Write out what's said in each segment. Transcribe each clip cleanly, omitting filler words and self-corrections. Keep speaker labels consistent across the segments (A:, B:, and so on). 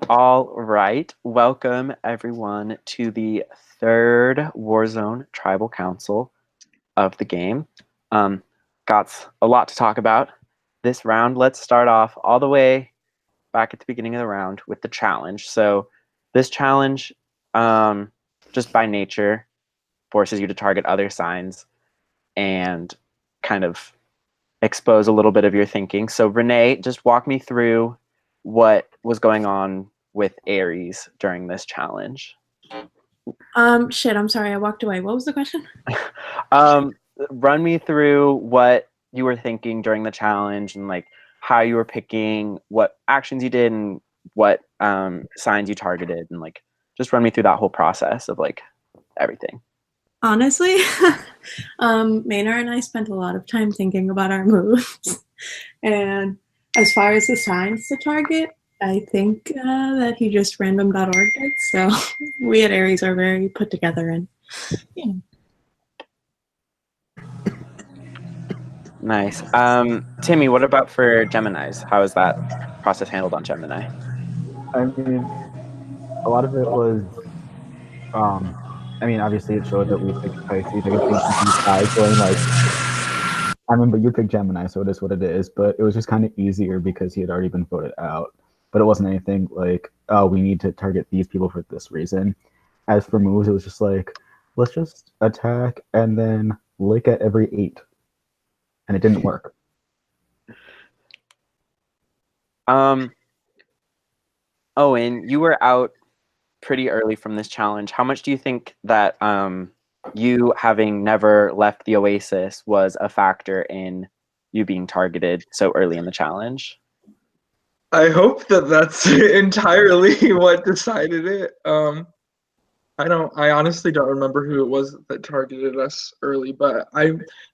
A: All right. Welcome, everyone, to the third Warzone Tribal Council of the game. Got a lot to talk about this round. Let's start off all the way back at the beginning of the round with the challenge. So, this challenge, just by nature, forces you to target other signs and kind of expose a little bit of your thinking. So, Renee, just walk me through what was going on with Aries during this challenge.
B: Shit, I'm sorry, I walked away. What was the question?
A: Run me through what you were thinking during the challenge and like how you were picking what actions you did and what signs you targeted and like just run me through that whole process of like everything.
B: Honestly, Maynard and I spent a lot of time thinking about our moves. And as far as the signs to target, I think that he just random.org did. So we at Aries are very put together and yeah.
A: Nice. Timmy, what about for Gemini's? How is that process handled on Gemini?
C: I mean, a lot of it was, obviously it showed that we picked Pisces. I could think these guys going like, I remember you picked Gemini, so it is what it is. But it was just kind of easier because he had already been voted out. But it wasn't anything like, oh, we need to target these people for this reason. As for moves, it was just like, let's just attack and then lick at every 8. And it didn't work.
A: Owen, you were out pretty early from this challenge. How much do you think that you having never left the Oasis was a factor in you being targeted so early in the challenge?
D: I hope that that's entirely what decided it. I honestly don't remember who it was that targeted us early, but I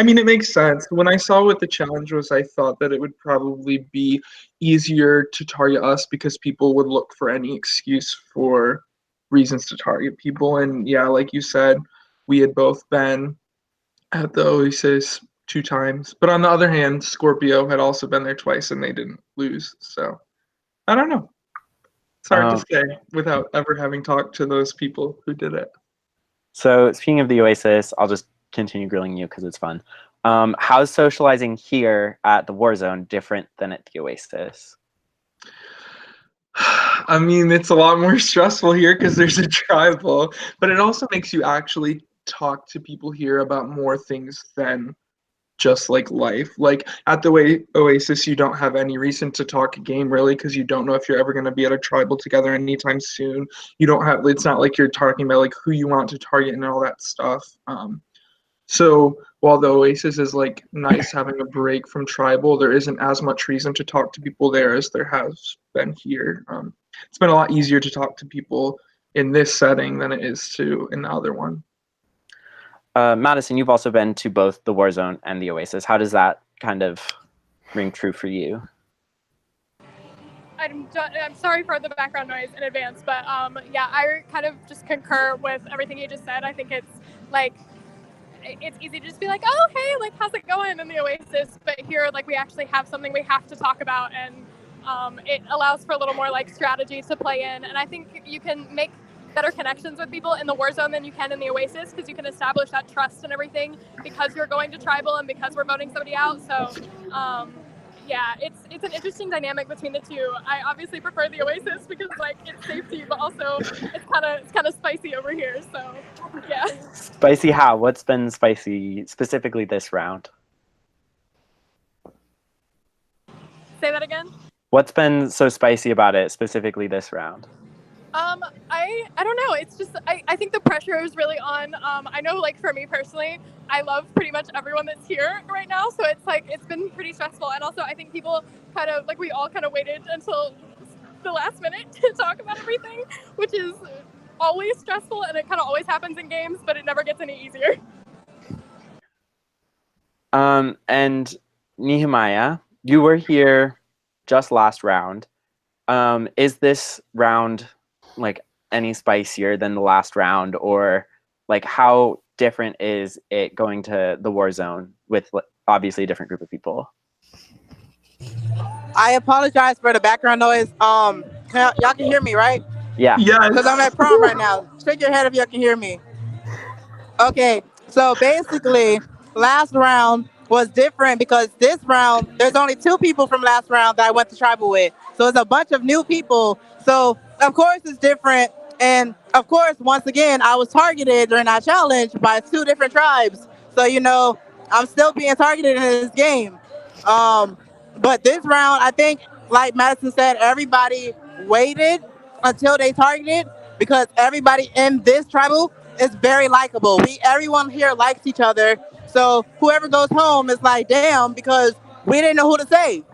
D: mean, it makes sense. When I saw what the challenge was, I thought that it would probably be easier to target us because people would look for any excuse for reasons to target people. And yeah, like you said, we had both been at the Oasis 2 times. But on the other hand, Scorpio had also been there twice and they didn't lose. So I don't know. It's hard to say without ever having talked to those people who did it.
A: So speaking of the Oasis, I'll just continue grilling you because it's fun. How's socializing here at the Warzone different than at the Oasis?
D: I mean, it's a lot more stressful here because there's a tribal, but it also makes you actually talk to people here about more things than just like life. Like at the Oasis, you don't have any reason to talk a game really because you don't know if you're ever going to be at a tribal together anytime soon. You don't have, it's not like you're talking about like who you want to target and all that stuff. So while the Oasis is like nice having a break from tribal, there isn't as much reason to talk to people there as there has been here. It's been a lot easier to talk to people in this setting than it is to in the other one.
A: Madison, you've also been to both the Warzone and the Oasis. How does that kind of ring true for you?
E: I'm sorry for the background noise in advance, but yeah, I kind of just concur with everything you just said. I think it's like it's easy to just be like, oh hey, like how's it going in the Oasis, but here like we actually have something we have to talk about, and it allows for a little more like strategy to play in, and I think you can make better connections with people in the Warzone than you can in the Oasis because you can establish that trust and everything because you're going to tribal and because we're voting somebody out. So yeah, it's an interesting dynamic between the two. I obviously prefer the Oasis because like it's safety, but also it's kind of spicy over here. So yeah.
A: Spicy how? What's been spicy specifically this round?
E: Say that again.
A: What's been so spicy about it specifically this round?
E: I don't know. It's just I think the pressure is really on. I know like for me personally, I love pretty much everyone that's here right now. So it's like it's been pretty stressful, and also I think people kind of like we all kind of waited until the last minute to talk about everything, which is always stressful, and it kind of always happens in games, but it never gets any easier.
A: And Nehemiah, you were here just last round. Is this round like any spicier than the last round, or like how different is it going to the Warzone with obviously a different group of people?
F: I apologize for the background noise. Y'all can hear me, right?
A: Yeah.
F: Because I'm
D: Yes.
F: at prom right now. Shake your head if you can hear me. Okay, so basically, last round was different because this round, there's only two people from last round that I went to tribal with. So it's a bunch of new people. So, of course, it's different. And, of course, once again, I was targeted during that challenge by two different tribes. So, I'm still being targeted in this game. Um, but this round, I think, like Madison said, everybody waited until they targeted because everybody in this tribal is very likable. Everyone here likes each other. So whoever goes home is like, damn, because we didn't know who to say.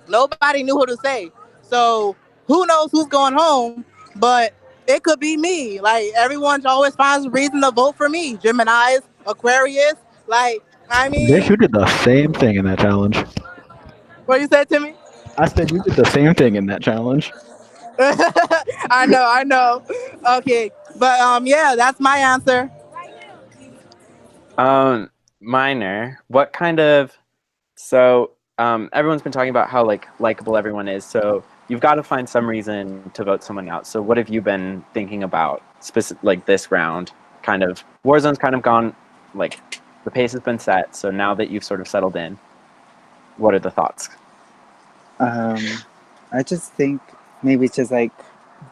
F: Nobody knew who to say. So who knows who's going home? But it could be me. Like everyone always finds a reason to vote for me. Gemini's, Aquarius. Like, I
C: Bitch,
F: mean,
C: you did the same thing in that challenge.
F: what you said to me?
C: I said you did the same thing in that challenge.
F: I know. Okay. But yeah, that's my answer.
A: Minor. What kind of everyone's been talking about how likable everyone is. So you've got to find some reason to vote someone out. So what have you been thinking about this round? Kind of Warzone's kind of gone the pace has been set. So now that you've sort of settled in, what are the thoughts?
G: I just think maybe it's just like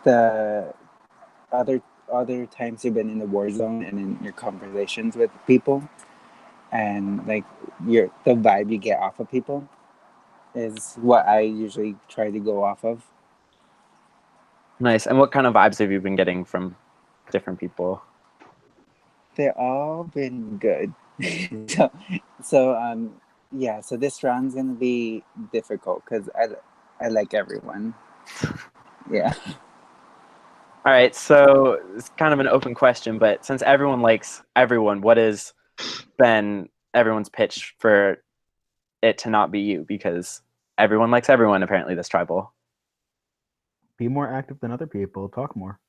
G: the other times you've been in the war zone and in your conversations with people, and like the vibe you get off of people is what I usually try to go off of.
A: Nice. And what kind of vibes have you been getting from different people?
G: They're all been good. so yeah. So this round's gonna be difficult because I like everyone. Yeah.
A: All right, so it's kind of an open question, but since everyone likes everyone, what has been everyone's pitch for it to not be you? Because everyone likes everyone, apparently, this tribal.
C: Be more active than other people. Talk more.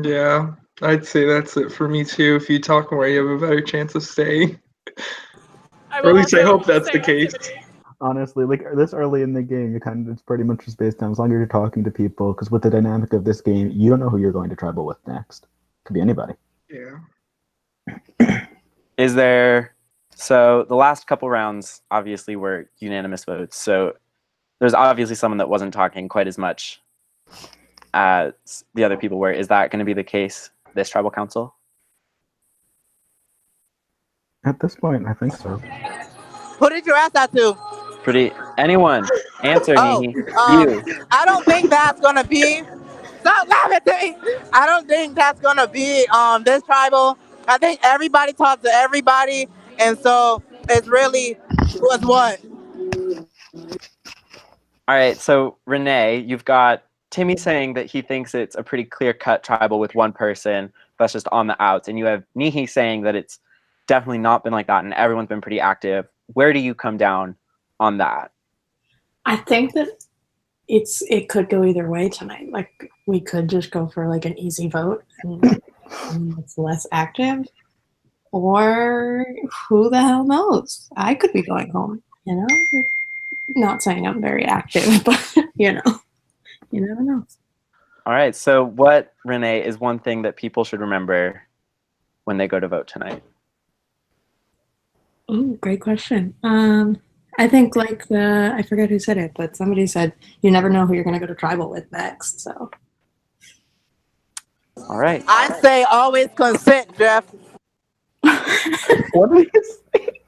D: Yeah, I'd say that's it for me too. If you talk more, you have a better chance of staying. Or at least I hope that's the case.
C: Honestly, like this early in the game, it's pretty much just based on as long as you're talking to people. Because with the dynamic of this game, you don't know who you're going to tribal with next. Could be anybody.
D: Yeah.
A: Is there? So the last couple rounds obviously were unanimous votes. So there's obviously someone that wasn't talking quite as much as the other people were. Is that going to be the case this tribal council?
C: At this point, I think so.
F: Who did you ask that to?
A: Anyone answer me. You.
F: I don't think that's gonna be. Stop laughing at me. I don't think that's gonna be this tribal. I think everybody talks to everybody, and so it's really what's what.
A: All right, so Renee, you've got Timmy saying that he thinks it's a pretty clear-cut tribal with one person that's just on the outs, and you have Nihi saying that it's definitely not been like that, and everyone's been pretty active. Where do you come down on that?
B: I think that it could go either way tonight. Like we could just go for like an easy vote and it's less active, or who the hell knows? I could be going home. Not saying I'm very active, but you never know.
A: All right, so what, Renee, is one thing that people should remember when they go to vote tonight?
B: Oh, great question. I think I forget who said it, but somebody said you never know who you're going to go to tribal with next. So,
A: all right.
F: I say always consent, Jeff.
C: What did you say?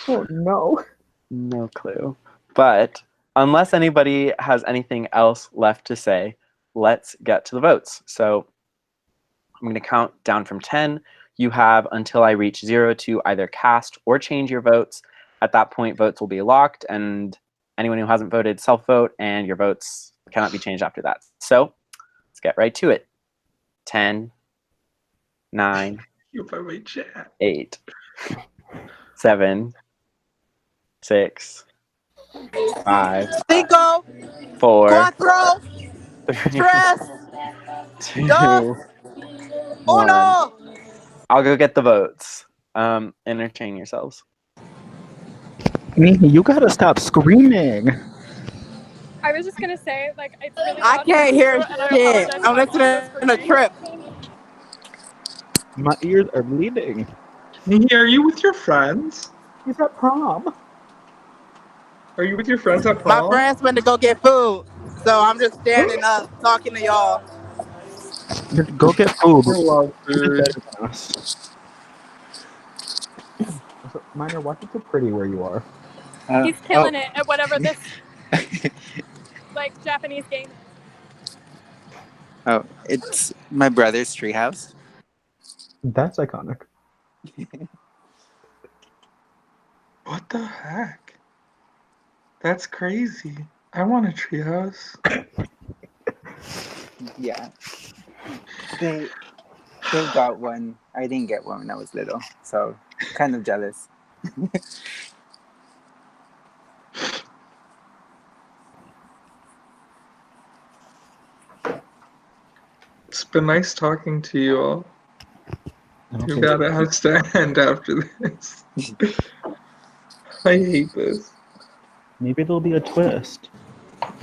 C: Oh no.
A: No clue. But unless anybody has anything else left to say, let's get to the votes. So I'm going to count down from 10. You have until I reach 0 to either cast or change your votes. At that point, votes will be locked, and anyone who hasn't voted, self-vote, and your votes cannot be changed after that. So let's get right to it. 10, 9, 8, 7, 6, 5,
F: Cinco,
A: 4,
F: cuatro,
A: 3,
F: tres,
A: 2,
F: dos,
A: 1.
F: uno.
A: I'll go get the votes. Entertain yourselves.
C: You gotta stop screaming.
E: I was just gonna say, like, it's really
F: I
E: loud
F: can't
E: here
F: hear
E: too, and I
F: shit.
E: apologize
F: I'm
E: if I'm almost
F: listening to
E: screaming.
F: Trip.
C: My ears are bleeding.
D: Nini, are you with your friends?
C: He's at prom.
D: Are you with your friends at
F: My
D: prom?
F: friends went to go get food, so I'm just standing up talking to y'all.
C: Go get food.
D: I love
C: You did
D: food.
C: better than us. Also, Minor, why is it so pretty where you are?
E: He's killing it at whatever this like Japanese game is.
G: Oh, it's my brother's treehouse.
C: That's iconic.
D: What the heck? That's crazy. I want a treehouse.
G: Yeah, they got one. I didn't get one when I was little, so kind of jealous.
D: It's been nice talking to you all. Too
C: Okay.
D: bad it has to end after this. I hate this.
C: Maybe there'll be a twist.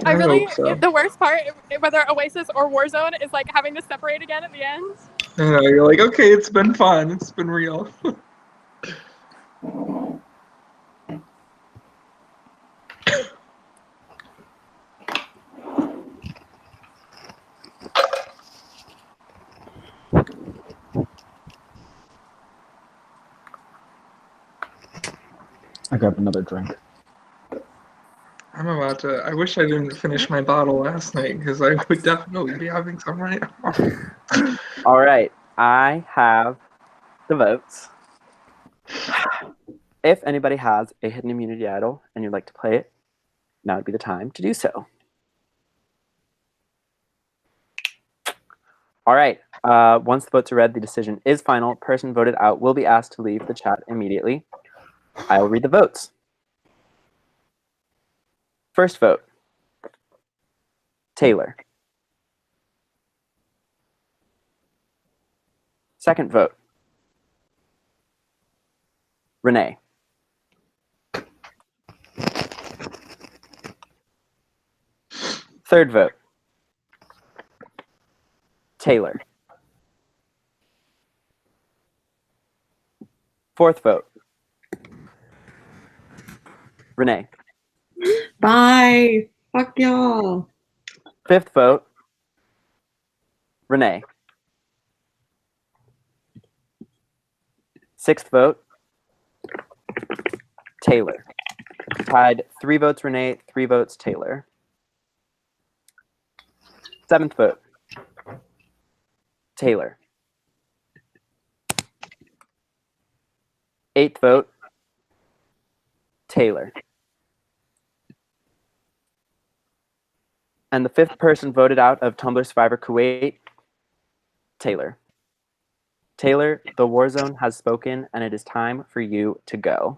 E: I really,
D: hope so.
E: the worst part, whether Oasis or Warzone, is like having to separate again at the end.
D: I know, you're like, okay, it's been fun. It's been real.
C: I grabbed another drink.
D: I'm about to. I wish I didn't finish my bottle last night because I would definitely be having some right now.
A: All right, I have the votes. If anybody has a hidden immunity idol and you'd like to play it, now would be the time to do so. All right, once the votes are read, the decision is final. Person voted out will be asked to leave the chat immediately. I will read the votes. First vote, Taylor. Second vote, Renee. Third vote, Taylor. Fourth vote, Renee.
B: Bye. Fuck y'all.
A: Fifth vote, Renee. Sixth vote, Taylor. Tied 3 votes Renee, 3 votes Taylor. Seventh vote, Taylor. Eighth vote, Taylor. And the fifth person voted out of Tumblr Survivor Kuwait, Taylor. Taylor, the Warzone has spoken, and it is time for you to go.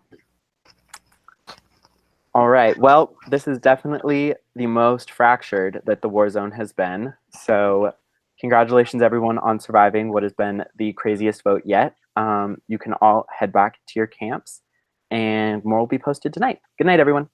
A: All right. Well, this is definitely the most fractured that the Warzone has been. So congratulations, everyone, on surviving what has been the craziest vote yet. You can all head back to your camps, and more will be posted tonight. Good night, everyone.